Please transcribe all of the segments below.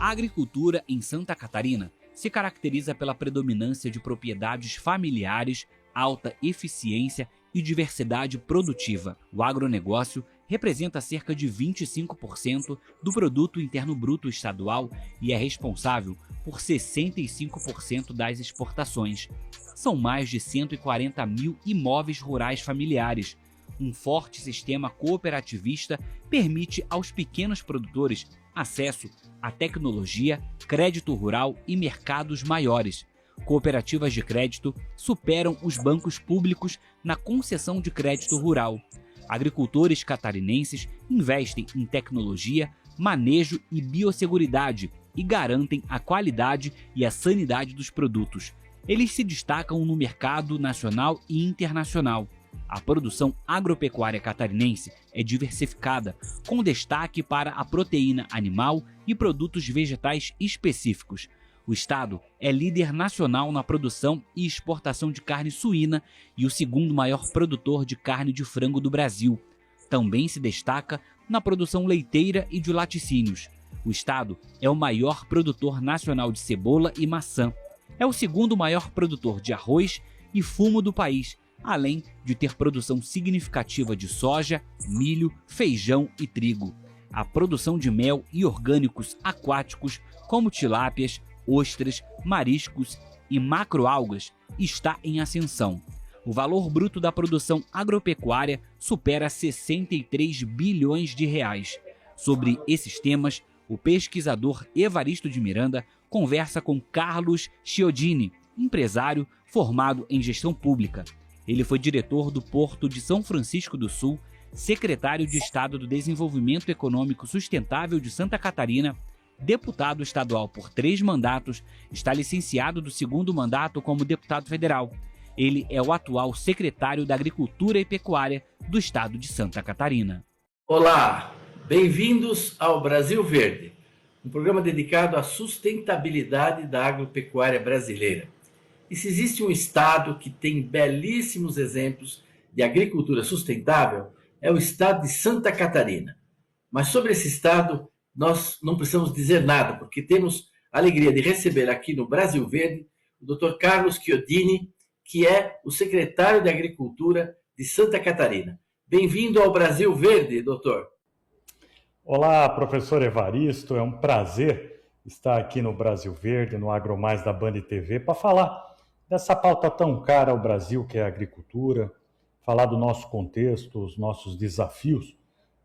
A agricultura em Santa Catarina se caracteriza pela predominância de propriedades familiares, alta eficiência e diversidade produtiva. O agronegócio representa cerca de 25% do produto interno bruto estadual e é responsável por 65% das exportações. São mais de 140 mil imóveis rurais familiares. Um forte sistema cooperativista permite aos pequenos produtores acesso à tecnologia, crédito rural e mercados maiores. Cooperativas de crédito superam os bancos públicos na concessão de crédito rural. Agricultores catarinenses investem em tecnologia, manejo e biosseguridade e garantem a qualidade e a sanidade dos produtos. Eles se destacam no mercado nacional e internacional. A produção agropecuária catarinense é diversificada, com destaque para a proteína animal e produtos vegetais específicos. O estado é líder nacional na produção e exportação de carne suína e o segundo maior produtor de carne de frango do Brasil. Também se destaca na produção leiteira e de laticínios. O estado é o maior produtor nacional de cebola e maçã. É o segundo maior produtor de arroz e fumo do país, além de ter produção significativa de soja, milho, feijão e trigo. A produção de mel e orgânicos aquáticos, como tilápias, ostras, mariscos e macroalgas, está em ascensão. O valor bruto da produção agropecuária supera 63 bilhões de reais. Sobre esses temas, o pesquisador Evaristo de Miranda conversa com Carlos Chiodini, empresário formado em gestão pública. Ele foi diretor do Porto de São Francisco do Sul, secretário de Estado do Desenvolvimento Econômico Sustentável de Santa Catarina, deputado estadual por 3 mandatos, está licenciado do 2º mandato como deputado federal. Ele é o atual secretário da Agricultura e Pecuária do estado de Santa Catarina. Olá, bem-vindos ao Brasil Verde, um programa dedicado à sustentabilidade da agropecuária brasileira. E se existe um estado que tem belíssimos exemplos de agricultura sustentável, é o estado de Santa Catarina. Mas sobre esse estado, nós não precisamos dizer nada, porque temos a alegria de receber aqui no Brasil Verde o Dr. Carlos Chiodini, que é o secretário de Agricultura de Santa Catarina. Bem-vindo ao Brasil Verde, doutor. Olá, professor Evaristo, é um prazer estar aqui no Brasil Verde, no AgroMais da Band TV, para falar dessa pauta tão cara ao Brasil, que é a agricultura, falar do nosso contexto, os nossos desafios,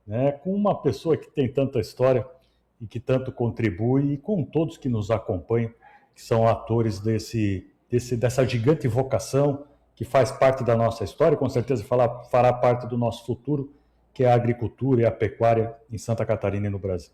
né, com uma pessoa que tem tanta história e que tanto contribui, e com todos que nos acompanham, que são atores dessa gigante vocação que faz parte da nossa história, com certeza fará parte do nosso futuro, que é a agricultura e a pecuária em Santa Catarina e no Brasil.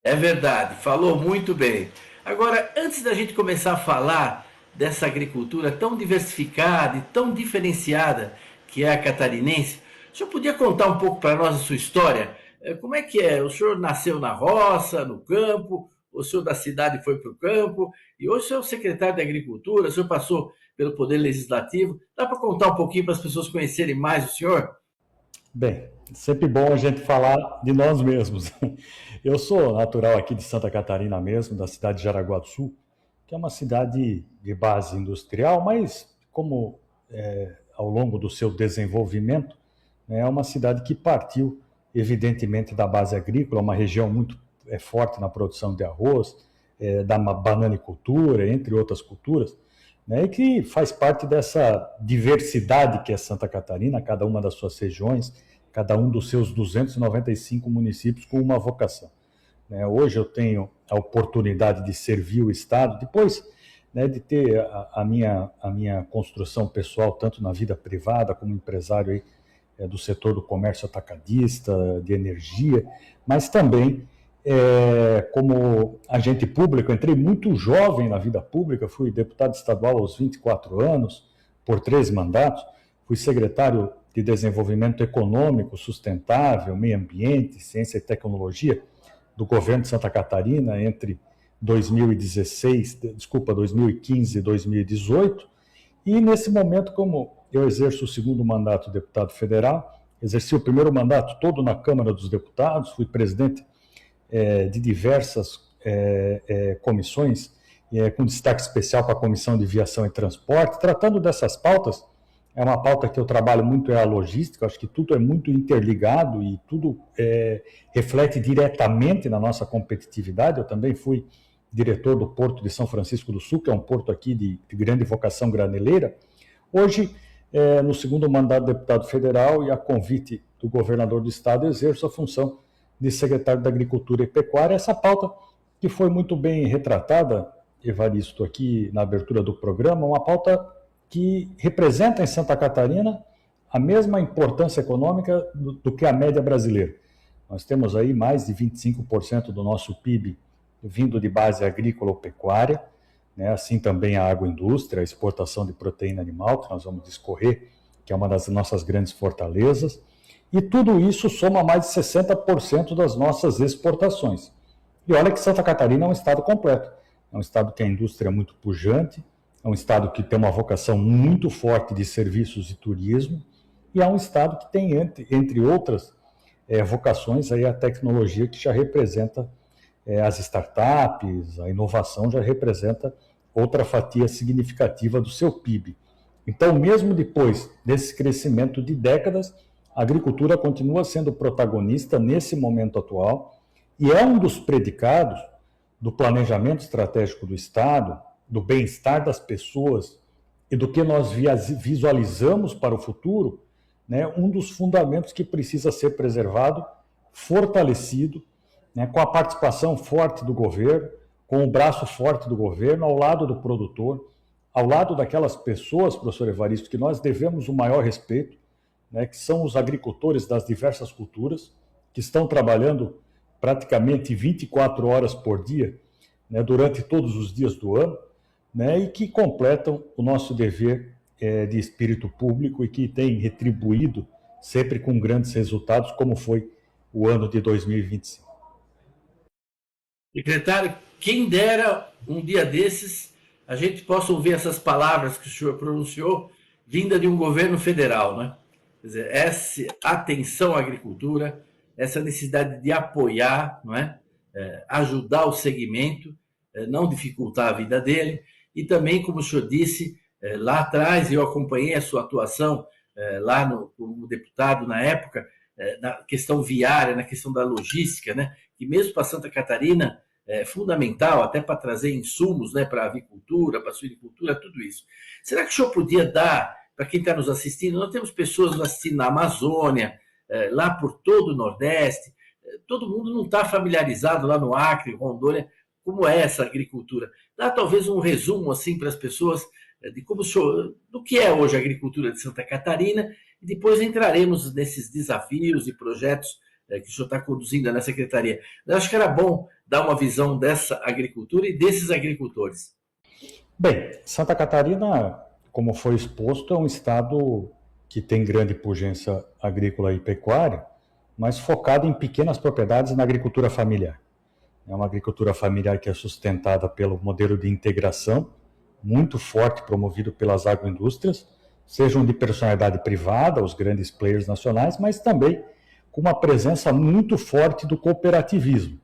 É verdade, falou muito bem. Agora, antes da gente começar a falar dessa agricultura tão diversificada e tão diferenciada que é a catarinense, o senhor podia contar um pouco para nós a sua história? Como é que é? O senhor nasceu na roça, no campo, o senhor da cidade foi para o campo, e hoje o senhor é o secretário de Agricultura, o senhor passou pelo Poder Legislativo. Dá para contar um pouquinho para as pessoas conhecerem mais o senhor? Bem, sempre bom a gente falar de nós mesmos. Eu sou natural aqui de Santa Catarina mesmo, da cidade de Jaraguá do Sul, que é uma cidade de base industrial, mas como ao longo do seu desenvolvimento, é uma cidade que partiu, evidentemente, da base agrícola, uma região muito forte na produção de arroz, da bananicultura, entre outras culturas, né, e que faz parte dessa diversidade que é Santa Catarina, cada uma das suas regiões, cada um dos seus 295 municípios com uma vocação. Hoje eu tenho a oportunidade de servir o Estado, depois, né, de ter a minha construção pessoal, tanto na vida privada como empresário aí, do setor do comércio atacadista, de energia, mas também como agente público. Entrei muito jovem na vida pública, fui deputado estadual aos 24 anos, por 3 mandatos, fui secretário de Desenvolvimento Econômico, Sustentável, Meio Ambiente, Ciência e Tecnologia do governo de Santa Catarina entre 2015 e 2018, e nesse momento, como eu exerço o 2º mandato de deputado federal, exerci o 1º mandato todo na Câmara dos Deputados, fui presidente de diversas comissões, com destaque especial para a Comissão de Viação e Transporte, tratando dessas pautas. É uma pauta que eu trabalho muito, é a logística, acho que tudo é muito interligado e tudo reflete diretamente na nossa competitividade. Eu também fui diretor do Porto de São Francisco do Sul, que é um porto aqui de grande vocação graneleira. Hoje, no segundo mandato de deputado federal e a convite do governador do estado, exerço a função de secretário da Agricultura e Pecuária. Essa pauta que foi muito bem retratada, Evaristo, aqui na abertura do programa, uma pauta que representa em Santa Catarina a mesma importância econômica do que a média brasileira. Nós temos aí mais de 25% do nosso PIB vindo de base agrícola ou pecuária, né? Assim também a agroindústria, a exportação de proteína animal, que nós vamos discorrer, que é uma das nossas grandes fortalezas, e tudo isso soma mais de 60% das nossas exportações. E olha que Santa Catarina é um estado completo, é um estado que a indústria é muito pujante, é um estado que tem uma vocação muito forte de serviços e turismo, e é um estado que tem, entre outras vocações, aí a tecnologia que já representa as startups, a inovação já representa outra fatia significativa do seu PIB. Então, mesmo depois desse crescimento de décadas, a agricultura continua sendo protagonista nesse momento atual e é um dos predicados do planejamento estratégico do Estado, do bem-estar das pessoas e do que nós visualizamos para o futuro, né, um dos fundamentos que precisa ser preservado, fortalecido, né, com a participação forte do governo, com o braço forte do governo, ao lado do produtor, ao lado daquelas pessoas, professor Evaristo, que nós devemos o maior respeito, né, que são os agricultores das diversas culturas, que estão trabalhando praticamente 24 horas por dia, né, durante todos os dias do ano, né, e que completam o nosso dever de espírito público e que têm retribuído sempre com grandes resultados, como foi o ano de 2025. Secretário, quem dera um dia desses a gente possa ouvir essas palavras que o senhor pronunciou vinda de um governo federal, né? Quer dizer, essa atenção à agricultura, essa necessidade de apoiar, não é? Ajudar o segmento, não dificultar a vida dele, e também, como o senhor disse, lá atrás eu acompanhei a sua atuação lá como deputado na época, na questão viária, na questão da logística, né? Que mesmo para Santa Catarina é fundamental, até para trazer insumos, né, para a avicultura, para a suinicultura, tudo isso. Será que o senhor podia dar, para quem está nos assistindo, nós temos pessoas nos assistindo na Amazônia, lá por todo o Nordeste, todo mundo não está familiarizado lá no Acre, Rondônia, como é essa agricultura. Dá talvez um resumo assim para as pessoas de como o senhor, do que é hoje a agricultura de Santa Catarina, e depois entraremos nesses desafios e projetos que o senhor está conduzindo na secretaria. Eu acho que era bom dar uma visão dessa agricultura e desses agricultores. Bem, Santa Catarina, como foi exposto, é um estado que tem grande pujança agrícola e pecuária, mas focado em pequenas propriedades na agricultura familiar. É uma agricultura familiar que é sustentada pelo modelo de integração, muito forte, promovido pelas agroindústrias, sejam de personalidade privada, os grandes players nacionais, mas também com uma presença muito forte do cooperativismo.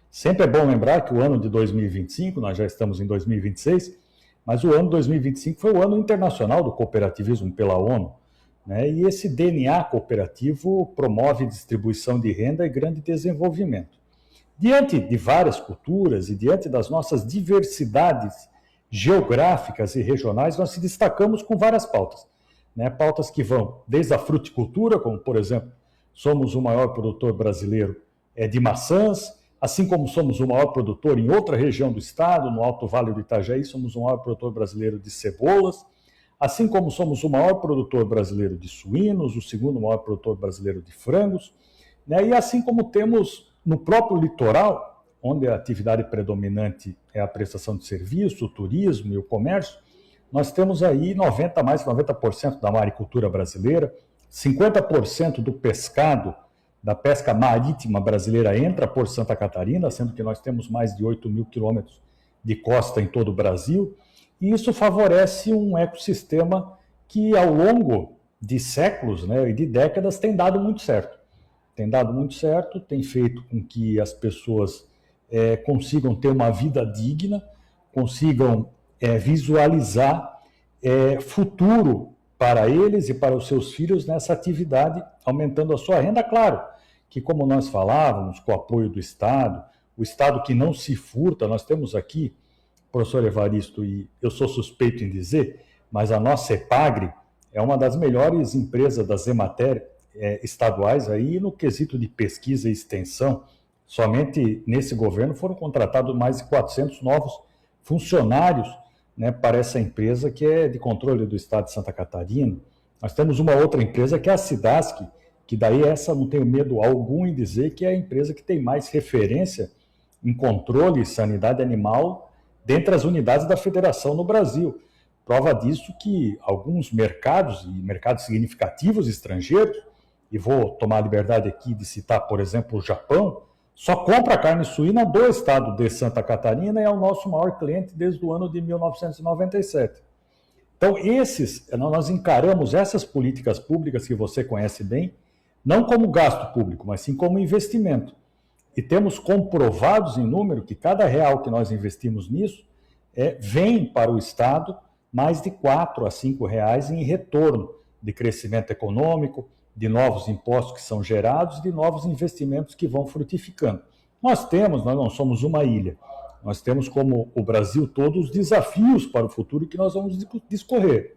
Sempre é bom lembrar que o ano de 2025, nós já estamos em 2026, mas o ano 2025 foi o ano internacional do cooperativismo pela ONU, né? E esse DNA cooperativo promove distribuição de renda e grande desenvolvimento. Diante de várias culturas e diante das nossas diversidades geográficas e regionais, nós se destacamos com várias pautas, né? Pautas que vão desde a fruticultura, como por exemplo, somos o maior produtor brasileiro de maçãs, assim como somos o maior produtor em outra região do estado, no Alto Vale do Itajaí, somos o maior produtor brasileiro de cebolas, assim como somos o maior produtor brasileiro de suínos, o segundo maior produtor brasileiro de frangos, né? E assim como temos no próprio litoral, onde a atividade predominante é a prestação de serviço, o turismo e o comércio, nós temos aí mais de 90% da maricultura brasileira, 50% do pescado, da pesca marítima brasileira entra por Santa Catarina, sendo que nós temos mais de 8 mil quilômetros de costa em todo o Brasil, e isso favorece um ecossistema que ao longo de séculos, né, e de décadas tem dado muito certo. Tem dado muito certo, tem feito com que as pessoas consigam ter uma vida digna, consigam visualizar futuro para eles e para os seus filhos nessa atividade, aumentando a sua renda. Claro que, como nós falávamos, com o apoio do Estado, o Estado que não se furta, nós temos aqui, professor Evaristo, e eu sou suspeito em dizer, mas a nossa EPAGRE é uma das melhores empresas das Emater estaduais aí no quesito de pesquisa e extensão. Somente nesse governo foram contratados mais de 400 novos funcionários, né, para essa empresa que é de controle do Estado de Santa Catarina. Nós temos uma outra empresa que é a Cidasc, que daí essa não tenho medo algum em dizer que é a empresa que tem mais referência em controle e sanidade animal dentre as unidades da federação no Brasil. Prova disso que alguns mercados, e mercados significativos estrangeiros, e vou tomar a liberdade aqui de citar, por exemplo, o Japão, só compra carne suína do estado de Santa Catarina e é o nosso maior cliente desde o ano de 1997. Então, nós encaramos essas políticas públicas que você conhece bem, não como gasto público, mas sim como investimento. E temos comprovados em número que cada real que nós investimos nisso vem para o Estado mais de 4 a 5 reais em retorno de crescimento econômico, de novos impostos que são gerados, de novos investimentos que vão frutificando. Nós não somos uma ilha, nós temos como o Brasil todo os desafios para o futuro que nós vamos discorrer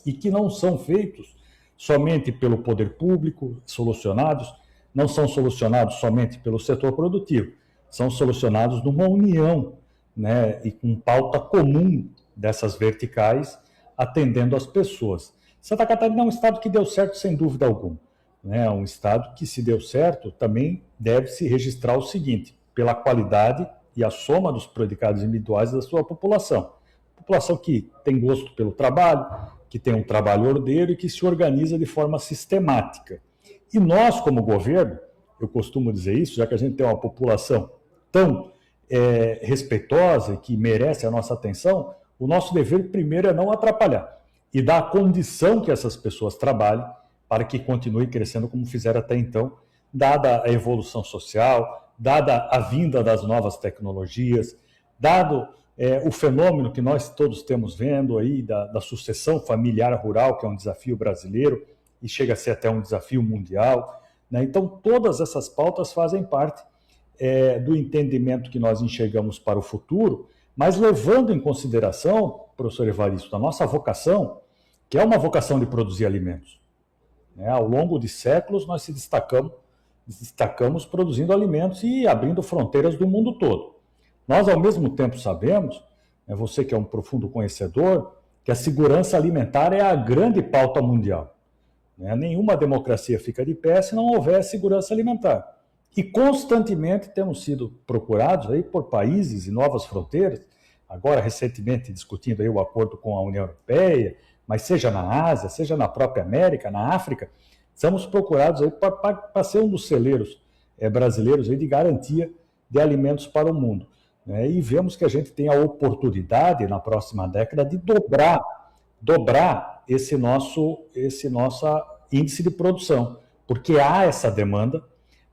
e que não são feitos somente pelo poder público, não são solucionados somente pelo setor produtivo, são solucionados numa união, né, e com pauta comum dessas verticais, atendendo as pessoas. Santa Catarina é um estado que deu certo sem dúvida alguma. É um estado que, se deu certo, também deve-se registrar o seguinte: pela qualidade e a soma dos predicados individuais da sua população. População que tem gosto pelo trabalho, que tem um trabalho ordeiro e que se organiza de forma sistemática. E nós, como governo, eu costumo dizer isso, já que a gente tem uma população tão respeitosa e que merece a nossa atenção, o nosso dever primeiro é não atrapalhar e dar a condição que essas pessoas trabalhem para que continue crescendo como fizeram até então, dada a evolução social, dada a vinda das novas tecnologias, dado o fenômeno que nós todos temos vendo aí da sucessão familiar rural, que é um desafio brasileiro e chega a ser até um desafio mundial, né? Então, todas essas pautas fazem parte do entendimento que nós enxergamos para o futuro, mas levando em consideração, professor Evaristo, a nossa vocação, que é uma vocação de produzir alimentos. Ao longo de séculos, nós se destacamos produzindo alimentos e abrindo fronteiras do mundo todo. Nós, ao mesmo tempo, sabemos, você que é um profundo conhecedor, que a segurança alimentar é a grande pauta mundial. Nenhuma democracia fica de pé se não houver segurança alimentar. E constantemente temos sido procurados aí por países e novas fronteiras, agora recentemente discutindo aí o acordo com a União Europeia, mas seja na Ásia, seja na própria América, na África, somos procurados aí para ser um dos celeiros brasileiros aí de garantia de alimentos para o mundo. E vemos que a gente tem a oportunidade, na próxima década, de dobrar esse nosso índice de produção, porque há essa demanda,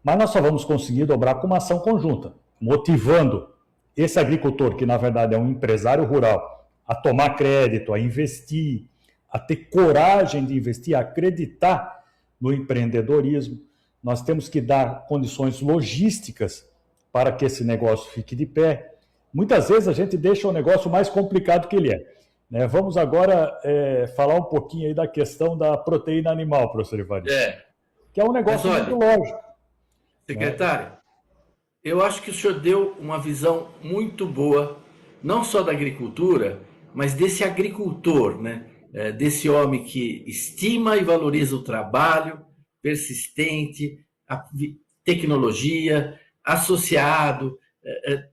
mas nós só vamos conseguir dobrar com uma ação conjunta, motivando esse agricultor, que na verdade é um empresário rural, a tomar crédito, a investir, a ter coragem de investir, a acreditar no empreendedorismo. Nós temos que dar condições logísticas para que esse negócio fique de pé. Muitas vezes a gente deixa o negócio mais complicado que ele é. Vamos agora falar um pouquinho aí da questão da proteína animal, professor Evaristo, que é um negócio muito lógico. Secretário, eu acho que o senhor deu uma visão muito boa, não só da agricultura, mas desse agricultor, né? Desse homem que estima e valoriza o trabalho persistente, a tecnologia, associado.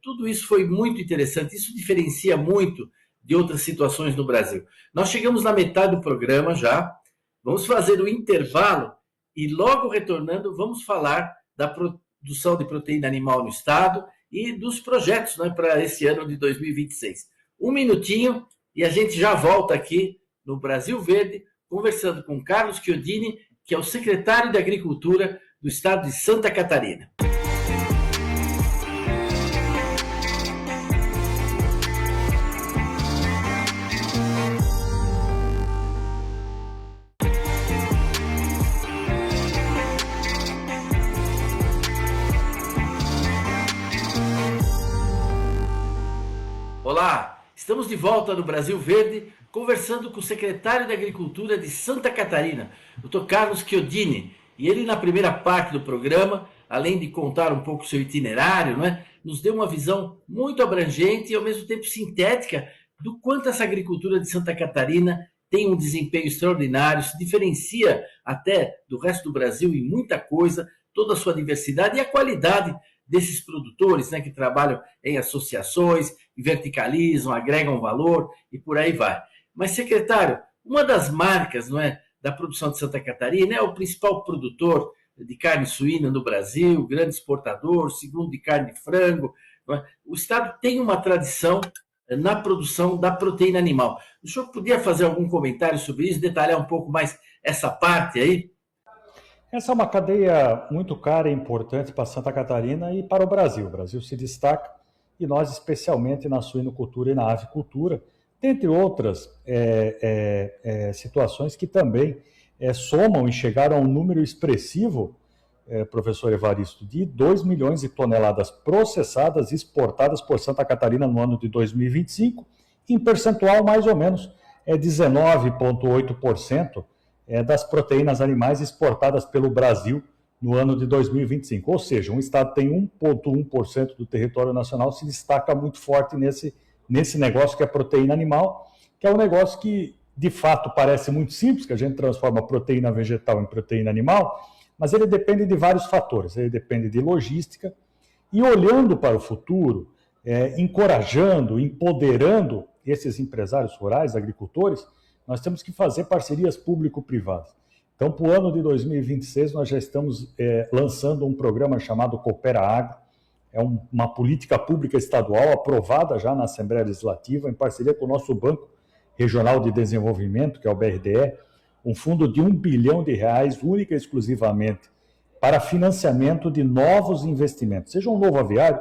Tudo isso foi muito interessante, isso diferencia muito de outras situações no Brasil. Nós chegamos na metade do programa já, vamos fazer o intervalo e logo retornando vamos falar da produção de proteína animal no estado e dos projetos, né, para esse ano de 2026. Um minutinho e a gente já volta aqui no Brasil Verde, conversando com Carlos Chiodini, que é o secretário de Agricultura do estado de Santa Catarina. Estamos de volta no Brasil Verde, conversando com o secretário de Agricultura de Santa Catarina, Dr. Carlos Chiodini. E ele, na primeira parte do programa, além de contar um pouco o seu itinerário, nos deu uma visão muito abrangente e, ao mesmo tempo, sintética do quanto essa agricultura de Santa Catarina tem um desempenho extraordinário, se diferencia até do resto do Brasil em muita coisa, toda a sua diversidade e a qualidade desses produtores, que trabalham em associações, verticalizam, agregam valor e por aí vai. Mas, secretário, uma das marcas da produção de Santa Catarina é o principal produtor de carne suína no Brasil, grande exportador, segundo de carne de frango. O Estado tem uma tradição na produção da proteína animal. O senhor podia fazer algum comentário sobre isso, detalhar um pouco mais essa parte aí? Essa é uma cadeia muito cara e importante para Santa Catarina e para o Brasil. O Brasil se destaca, e nós especialmente na suinocultura e na avicultura, dentre outras situações que também somam e chegaram a um número expressivo, professor Evaristo, de 2 milhões de toneladas processadas e exportadas por Santa Catarina no ano de 2025, em percentual mais ou menos 19,8% das proteínas animais exportadas pelo Brasil no ano de 2025. Ou seja, um estado tem 1,1% do território nacional, se destaca muito forte nesse negócio que é proteína animal, que é um negócio que, de fato, parece muito simples, que a gente transforma proteína vegetal em proteína animal, mas ele depende de vários fatores. Ele depende de logística e, olhando para o futuro, encorajando, empoderando esses empresários rurais, agricultores, nós temos que fazer parcerias público-privadas. Então, para o ano de 2026, nós já estamos lançando um programa chamado Coopera Agro. É uma política pública estadual aprovada já na Assembleia Legislativa, em parceria com o nosso Banco Regional de Desenvolvimento, que é o BRDE, um fundo de R$1 bilhão, única e exclusivamente, para financiamento de novos investimentos, seja um novo aviário,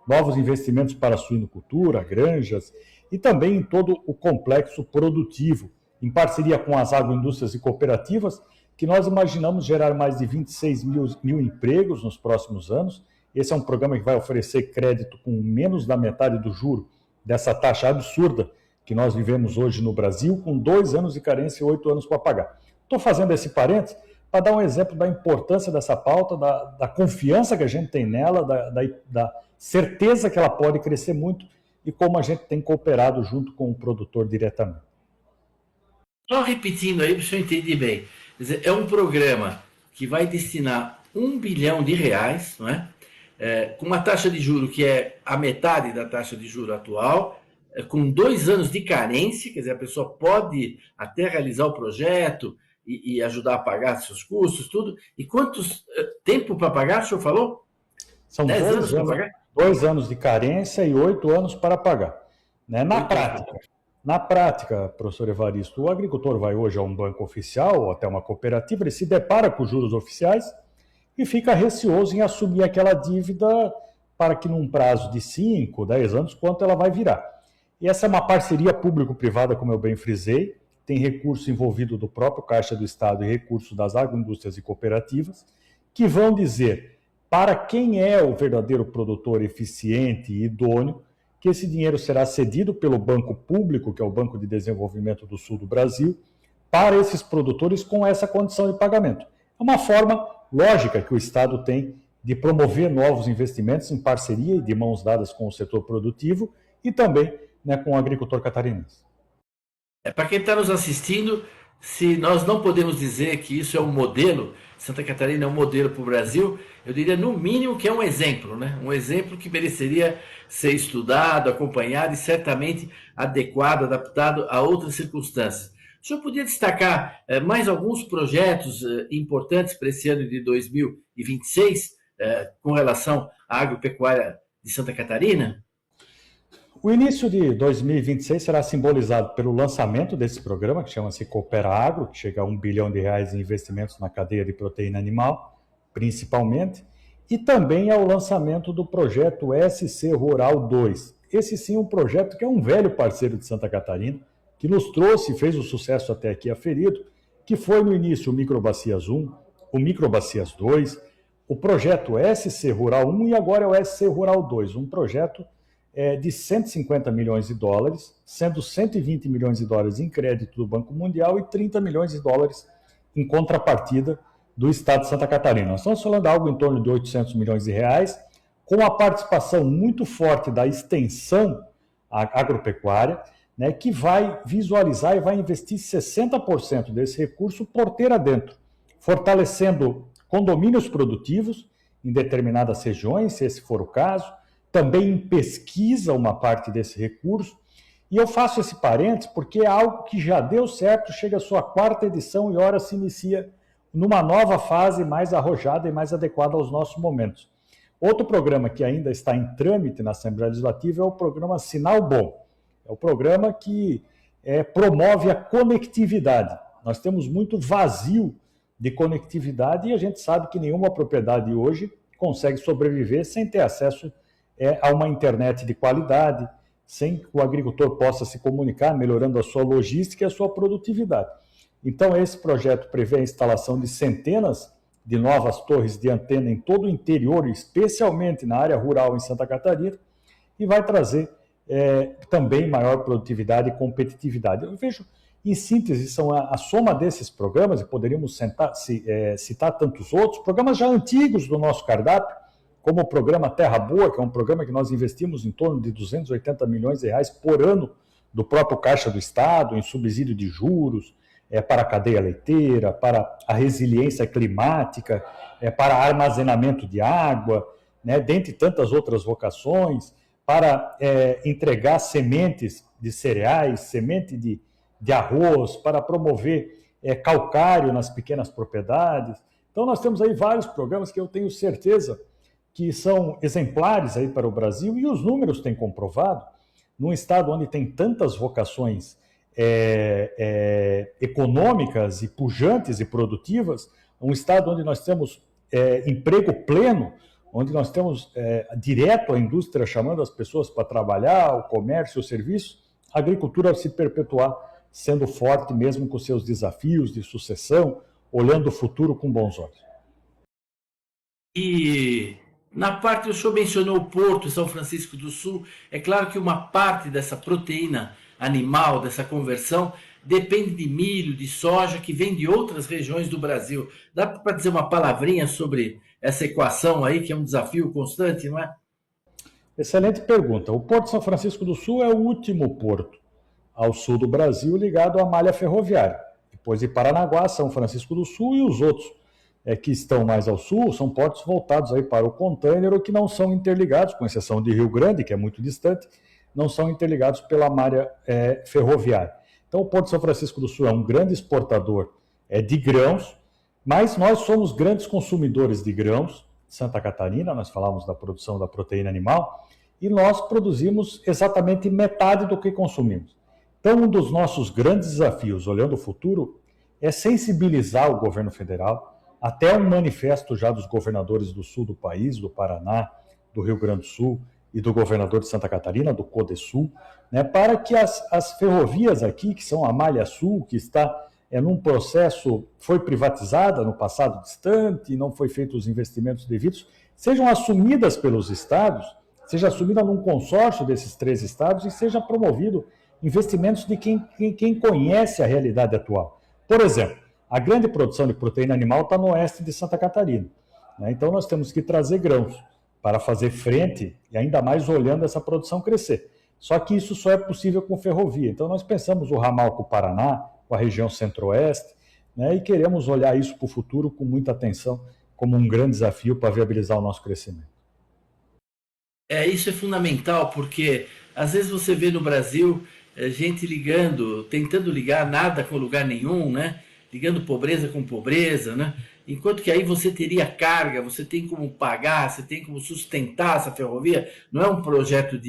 novos investimentos para a suinocultura, granjas, e também em todo o complexo produtivo, em parceria com as agroindústrias e cooperativas, que nós imaginamos gerar mais de 26 mil empregos nos próximos anos. Esse é um programa que vai oferecer crédito com menos da metade do juro dessa taxa absurda que nós vivemos hoje no Brasil, com 2 anos de carência e 8 anos para pagar. Estou fazendo esse parênteses para dar um exemplo da importância dessa pauta, da confiança que a gente tem nela, da certeza que ela pode crescer muito e como a gente tem cooperado junto com o produtor diretamente. Só repetindo aí, para o senhor entender bem. Quer dizer, é um programa que vai destinar R$1 bilhão, com uma taxa de juro que é a metade da taxa de juro atual, com 2 anos de carência, quer dizer, a pessoa pode até realizar o projeto e ajudar a pagar seus custos, tudo. E quantos tempo para pagar, o senhor falou? São 10 anos para pagar? 2 anos de carência e 8 anos para pagar. Na prática, professor Evaristo, o agricultor vai hoje a um banco oficial ou até uma cooperativa, ele se depara com juros oficiais e fica receoso em assumir aquela dívida para que num prazo de 5, 10 anos, quanto ela vai virar. E essa é uma parceria público-privada, como eu bem frisei, tem recurso envolvido do próprio Caixa do Estado e recurso das agroindústrias e cooperativas, que vão dizer para quem é o verdadeiro produtor eficiente e idôneo, que esse dinheiro será cedido pelo Banco Público, que é o Banco de Desenvolvimento do Sul do Brasil, para esses produtores com essa condição de pagamento. É uma forma lógica que o Estado tem de promover novos investimentos em parceria e de mãos dadas com o setor produtivo e também com o agricultor catarinense. Para quem está nos assistindo, se nós não podemos dizer que isso é um modelo, Santa Catarina é um modelo para o Brasil, eu diria no mínimo que é um exemplo, um exemplo que mereceria ser estudado, acompanhado e certamente adequado, adaptado a outras circunstâncias. O senhor podia destacar mais alguns projetos importantes para esse ano de 2026 com relação à agropecuária de Santa Catarina? O início de 2026 será simbolizado pelo lançamento desse programa, que chama-se Coopera Agro, que chega a R$1 bilhão em investimentos na cadeia de proteína animal, principalmente, e também ao lançamento do projeto SC Rural 2. Esse sim é um projeto que é um velho parceiro de Santa Catarina, que nos trouxe e fez o sucesso até aqui aferido, que foi no início o Microbacias 1, o Microbacias 2, o projeto SC Rural 1 e agora é o SC Rural 2, um projeto de 150 milhões de dólares, sendo 120 milhões de dólares em crédito do Banco Mundial e 30 milhões de dólares em contrapartida do Estado de Santa Catarina. Nós estamos falando de algo em torno de 800 milhões de reais, com a participação muito forte da extensão agropecuária, né, que vai visualizar e vai investir 60% desse recurso porteira dentro, fortalecendo condomínios produtivos em determinadas regiões, se esse for o caso, também em pesquisa uma parte desse recurso. E eu faço esse parênteses porque é algo que já deu certo, chega à sua 4ª edição e ora se inicia numa nova fase mais arrojada e mais adequada aos nossos momentos. Outro programa que ainda está em trâmite na Assembleia Legislativa é o programa Sinal Bom. É o programa que promove a conectividade. Nós temos muito vazio de conectividade e a gente sabe que nenhuma propriedade hoje consegue sobreviver sem ter acesso a uma internet de qualidade, sem que o agricultor possa se comunicar, melhorando a sua logística e a sua produtividade. Então, esse projeto prevê a instalação de centenas de novas torres de antena em todo o interior, especialmente na área rural em Santa Catarina, e vai trazer também maior produtividade e competitividade. Eu vejo, em síntese, são a soma desses programas, e poderíamos citar tantos outros, programas já antigos do nosso cardápio, como o programa Terra Boa, que é um programa que nós investimos em torno de 280 milhões de reais por ano do próprio Caixa do Estado, em subsídio de juros, para a cadeia leiteira, para a resiliência climática, para armazenamento de água, né, dentre tantas outras vocações, para entregar sementes de cereais, semente de arroz, para promover calcário nas pequenas propriedades. Então, nós temos aí vários programas que eu tenho certeza que são exemplares aí para o Brasil, e os números têm comprovado, num estado onde tem tantas vocações econômicas e pujantes e produtivas, um estado onde nós temos emprego pleno, onde nós temos direto a indústria chamando as pessoas para trabalhar, o comércio, o serviço, a agricultura se perpetuar sendo forte mesmo com seus desafios de sucessão, olhando o futuro com bons olhos. E na parte, o senhor mencionou o Porto, São Francisco do Sul. É claro que uma parte dessa proteína animal, dessa conversão, depende de milho, de soja, que vem de outras regiões do Brasil. Dá para dizer uma palavrinha sobre essa equação aí, que é um desafio constante, não é? Excelente pergunta. O Porto de São Francisco do Sul é o último porto ao sul do Brasil ligado à malha ferroviária. Depois de Paranaguá, São Francisco do Sul e os outros que estão mais ao sul são portos voltados aí para o container ou que não são interligados, com exceção de Rio Grande, que é muito distante, não são interligados pela malha ferroviária. Então, o Porto de São Francisco do Sul é um grande exportador de grãos, mas nós somos grandes consumidores de grãos. Santa Catarina, nós falamos da produção da proteína animal, e nós produzimos exatamente metade do que consumimos. Então, um dos nossos grandes desafios, olhando o futuro, é sensibilizar o governo federal, até um manifesto já dos governadores do sul do país, do Paraná, do Rio Grande do Sul e do governador de Santa Catarina, do CODESUL, né, para que as ferrovias aqui, que são a Malha Sul, que está num processo, foi privatizada no passado distante, não foi feito os investimentos devidos, sejam assumidas pelos estados, seja assumida num consórcio desses 3 estados e seja promovido investimentos de quem conhece a realidade atual. Por exemplo, a grande produção de proteína animal está no oeste de Santa Catarina, né? Então nós temos que trazer grãos para fazer frente e ainda mais olhando essa produção crescer. Só que isso só é possível com ferrovia. Então nós pensamos o ramal com o Paraná, com a região centro-oeste, né? E queremos olhar isso para o futuro com muita atenção, como um grande desafio para viabilizar o nosso crescimento. Isso é fundamental, porque às vezes você vê no Brasil gente ligando, tentando ligar nada com lugar nenhum, né? Ligando pobreza com pobreza, né? Enquanto que aí você teria carga, você tem como pagar, você tem como sustentar essa ferrovia. Não é um projeto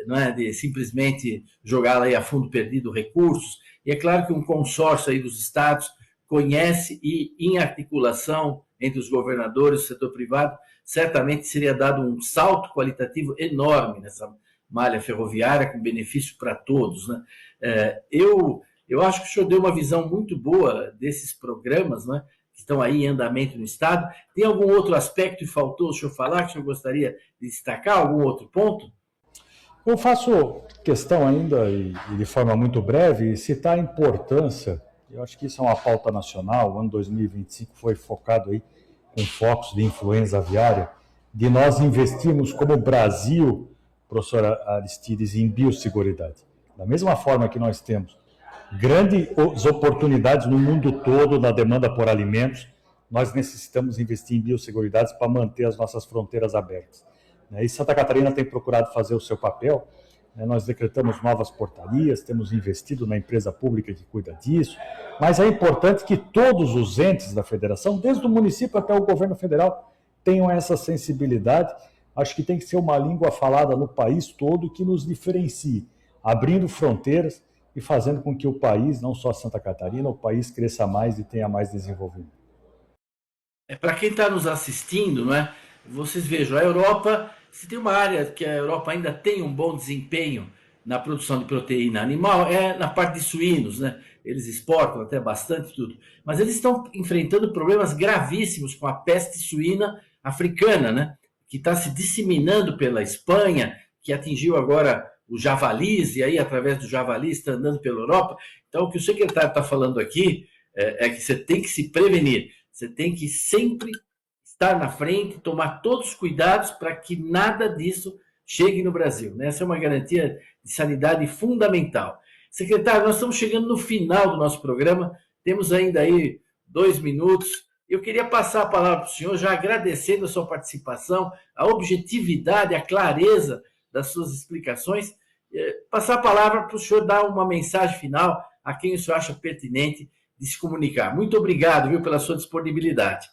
não é de simplesmente jogar aí a fundo perdido recursos. E é claro que um consórcio aí dos estados conhece e, em articulação entre os governadores e o setor privado, certamente seria dado um salto qualitativo enorme nessa malha ferroviária, com benefício para todos, né? Eu acho que o senhor deu uma visão muito boa desses programas, né, que estão aí em andamento no Estado. Tem algum outro aspecto que faltou o senhor falar, que o senhor gostaria de destacar? Algum outro ponto? Eu faço questão ainda, e de forma muito breve, citar a importância, eu acho que isso é uma pauta nacional, o ano 2025 foi focado aí, com focos de influenza aviária, de nós investirmos como Brasil, professora Aristides, em biosseguridade. Da mesma forma que nós temos grandes oportunidades no mundo todo na demanda por alimentos, nós necessitamos investir em biosseguridade para manter as nossas fronteiras abertas. E Santa Catarina tem procurado fazer o seu papel. Nós decretamos novas portarias, temos investido na empresa pública que cuida disso, mas é importante que todos os entes da federação, desde o município até o governo federal, tenham essa sensibilidade. Acho que tem que ser uma língua falada no país todo que nos diferencie, abrindo fronteiras e fazendo com que o país, não só Santa Catarina, o país cresça mais e tenha mais desenvolvimento. Para quem está nos assistindo, não é? Vocês vejam, a Europa, se tem uma área que a Europa ainda tem um bom desempenho na produção de proteína animal, é na parte de suínos, né? Eles exportam até bastante tudo, mas eles estão enfrentando problemas gravíssimos com a peste suína africana, né? Que está se disseminando pela Espanha, que atingiu agora os javalis, e aí através do javali está andando pela Europa. Então o que o secretário está falando aqui é que você tem que se prevenir, você tem que sempre estar na frente, tomar todos os cuidados para que nada disso chegue no Brasil. Essa é uma garantia de sanidade fundamental. Secretário, nós estamos chegando no final do nosso programa, temos ainda aí 2 minutos. Eu queria passar a palavra para o senhor, já agradecendo a sua participação, a objetividade, a clareza das suas explicações. Passar a palavra para o senhor dar uma mensagem final a quem o senhor acha pertinente de se comunicar. Muito obrigado, viu, pela sua disponibilidade.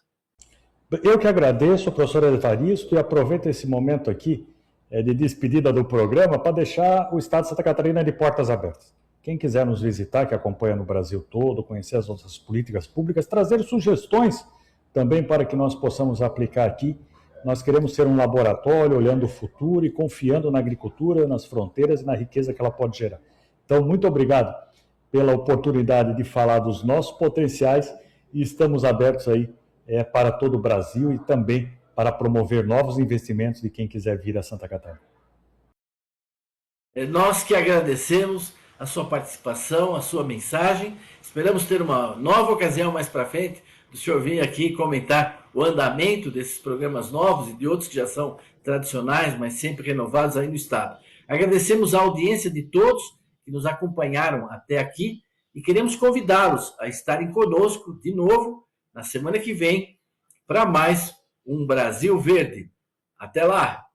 Eu que agradeço, professor Evaristo, e aproveito esse momento aqui de despedida do programa para deixar o Estado de Santa Catarina de portas abertas. Quem quiser nos visitar, que acompanha no Brasil todo, conhecer as nossas políticas públicas, trazer sugestões também para que nós possamos aplicar aqui. Nós queremos ser um laboratório olhando o futuro e confiando na agricultura, nas fronteiras e na riqueza que ela pode gerar. Então, muito obrigado pela oportunidade de falar dos nossos potenciais e estamos abertos aí para todo o Brasil e também para promover novos investimentos de quem quiser vir a Santa Catarina. Nós que agradecemos a sua participação, a sua mensagem. Esperamos ter uma nova ocasião mais para frente do senhor vir aqui comentar o andamento desses programas novos e de outros que já são tradicionais, mas sempre renovados aí no Estado. Agradecemos a audiência de todos que nos acompanharam até aqui e queremos convidá-los a estarem conosco de novo na semana que vem para mais um Brasil Verde. Até lá!